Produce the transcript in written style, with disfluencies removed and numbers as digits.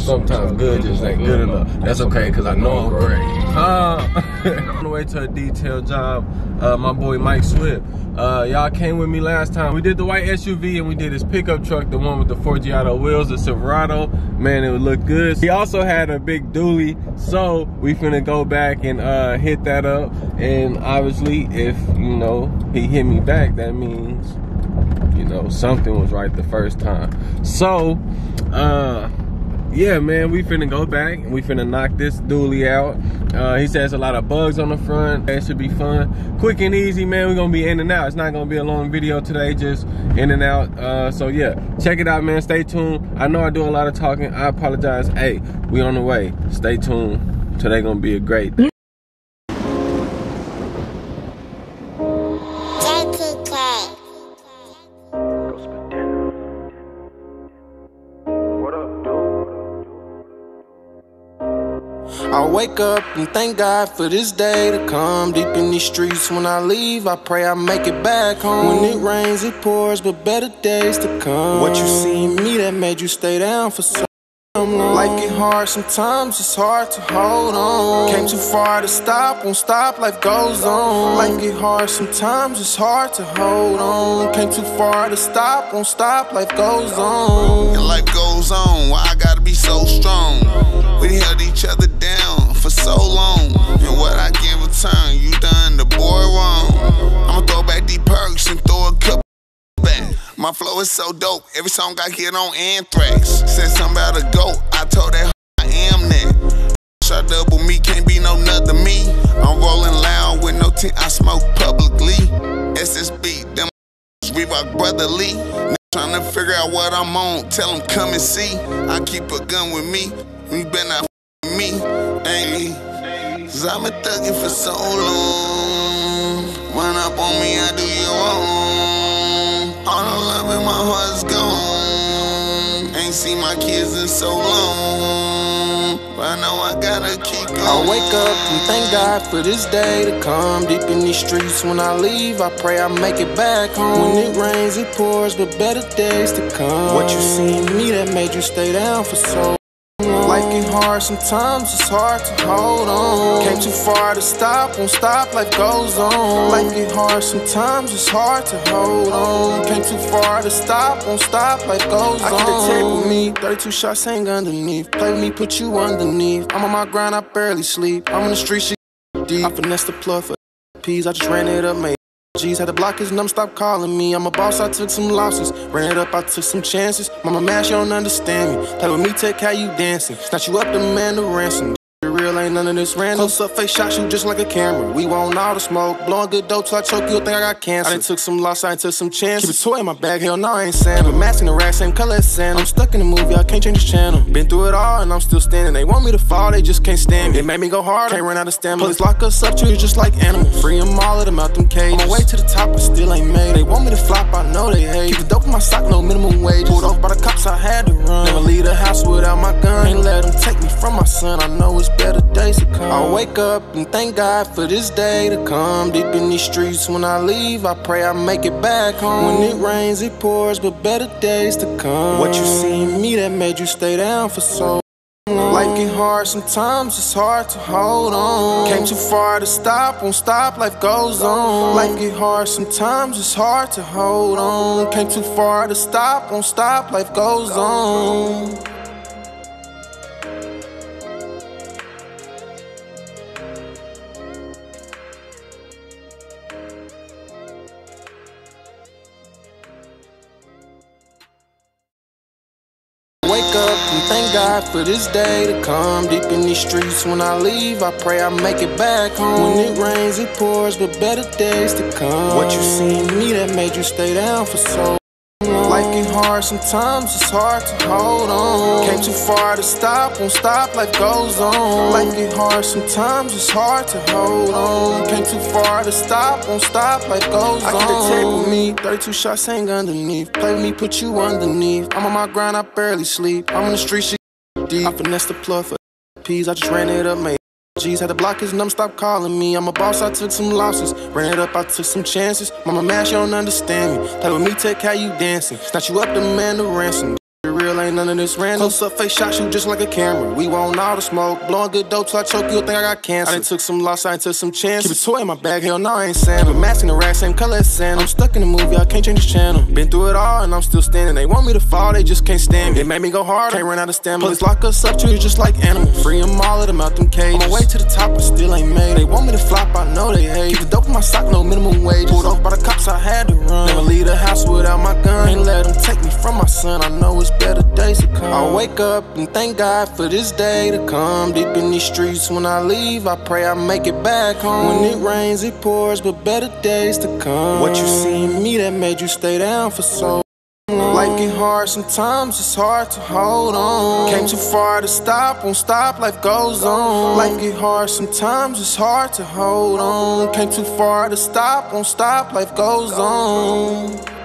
sometimes good just ain't good enough. That's okay, cause I know I'm ready. On the way to a detail job, my boy Mike Swift. Y'all came with me last time. We did the white SUV and we did his pickup truck, the one with the Forgiato wheels, the Silverado. Man, it would look good. He also had a big dually, so we finna go back and hit that up. And obviously, if you know he hit me back, that means you know something was right the first time. So yeah, man, we finna go back and we finna knock this dually out. He says a lot of bugs on the front. It should be fun, quick and easy, man. We're gonna be in and out. It's not gonna be a long video today, just in and out. So yeah, check it out, man. Stay tuned. I know I do a lot of talking. I apologize. Hey, we on the way. Stay tuned. Today gonna be a great day. I wake up and thank God for this day to come. Deep in these streets when I leave, I pray I make it back home. When it rains, it pours, but better days to come. What you see in me that made you stay down for so long? Life get hard, sometimes it's hard to hold on. Came too far to stop, won't stop, life goes on. Life get hard, sometimes it's hard to hold on. Came too far to stop, won't stop, life goes on. And life goes on, why I gotta be so strong? We held each other down for so long, and what I get in return, you done the boy wrong. I'ma throw back these perks and throw a couple back. My flow is so dope, every song I get on Anthrax. Said something about a goat, I told that I am that. Shot double me, can't be no nother me. I'm rolling loud with no tint, I smoke publicly. SSB, them Reebok brotherly. Trying to figure out what I'm on, tell them come and see. I keep a gun with me. You better not f*** me, hey. Cause I've been thugging for so long. Run up on me, I do you wrong. All the love in my heart's gone. Ain't seen my kids in so long, but I know I gotta keep going. I wake up and thank God for this day to come. Deep in these streets when I leave, I pray I make it back home. When it rains, it pours, but better days to come. What you see in me that made you stay down for so long? Life get hard, sometimes it's hard to hold on. Came too far to stop, won't stop, life goes on. Life get hard, sometimes it's hard to hold on. Came too far to stop, won't stop, life goes on. I keep the tape with me, 32 shots hang underneath. Play with me, put you underneath. I'm on my grind, I barely sleep. I'm in the street, shit deep. I finesse the plug for P's, I just ran it up, mate. G's had to block his number, stop calling me. I'm a boss, I took some losses. Ran it up, I took some chances. Mama mash, you don't understand me. Play with me, take how you dancing. Snatch you up, demand the ransom. Real ain't none of this random. Close up, face shot, shoot just like a camera. We want all the smoke, blowing good dope till I choke. You'll think I got cancer. I done took some loss, I done took some chances. Keep a toy in my bag, hell no, I ain't Santa. Mask in the rack, same color as Santa. I'm stuck in the movie, I can't change the channel. Been through it all and I'm still standing. They want me to fall, they just can't stand me. It made me go hard, can't run out of stamina. Police lock us up, treat us just like animals. Free them all, let them out them cages. On my way to the top, I still ain't made. They want me to flop, I know they hate. Keep the dope in my sock, no minimum wage. Pulled off by the cops, I had to run. Never leave the house without my gun. Ain't let them take me from my son, I know it's better days to come. I wake up and thank God for this day to come. Deep in these streets when I leave, I pray I make it back home. When it rains, it pours, but better days to come. What you see in me that made you stay down for so long? Life get hard, sometimes it's hard to hold on. Came too far to stop, won't stop, life goes on. Life get hard, sometimes it's hard to hold on. Came too far to stop, won't stop, life goes on. Wake up and thank God for this day to come. Deep in these streets when I leave, I pray I make it back home. When it rains, it pours, but better days to come. What you see in me that made you stay down for so long? Life get hard, sometimes it's hard to hold on. Came too far to stop, won't stop, life goes on. Life get hard, sometimes it's hard to hold on. Came too far to stop, won't stop, life goes on. I keep the tape with me, 32 shots hang underneath. Play with me, put you underneath. I'm on my grind, I barely sleep. I'm in the street, shit deep. I finesse the plug for P's, I just ran it up, mate. G's had to block his number, stop calling me. I'm a boss, I took some losses. Ran it up, I took some chances. Mama mash, you don't understand me. Play with me, take how you dancing. Snatch you up, demand the ransom. real, ain't none of this random. Close up face shot, shoot just like a camera. We want all the smoke, blowing good dope till I choke, you'll think I got cancer. I done took some loss, I done took some chances. Keep a toy in my bag, hell no, I ain't Santa. Keep a mask in the rack, same color as Santa. I'm stuck in the movie, I can't change the channel. Been through it all and I'm still standing. They want me to fall, they just can't stand me. They made me go hard, can't run out of stamina. Police lock us up, treat us just like animals. Free them all, let them out them cages. On my way to the top, I still ain't made. They want me to flop, I know they hate. Keep the dope in my sock, no minimum wage. Pulled off by the cops, I had to run. Never leave the house without my gun. Ain't let them take me from my son, I know it's better days to come. I wake up and thank God for this day to come. Deep in these streets, when I leave, I pray I make it back home. When it rains, it pours, but better days to come. What you see in me that made you stay down for so long? Life get hard, sometimes it's hard to hold on. Came too far to stop, won't stop, life goes on. Life get hard, sometimes it's hard to hold on. Came too far to stop, won't stop, life goes on.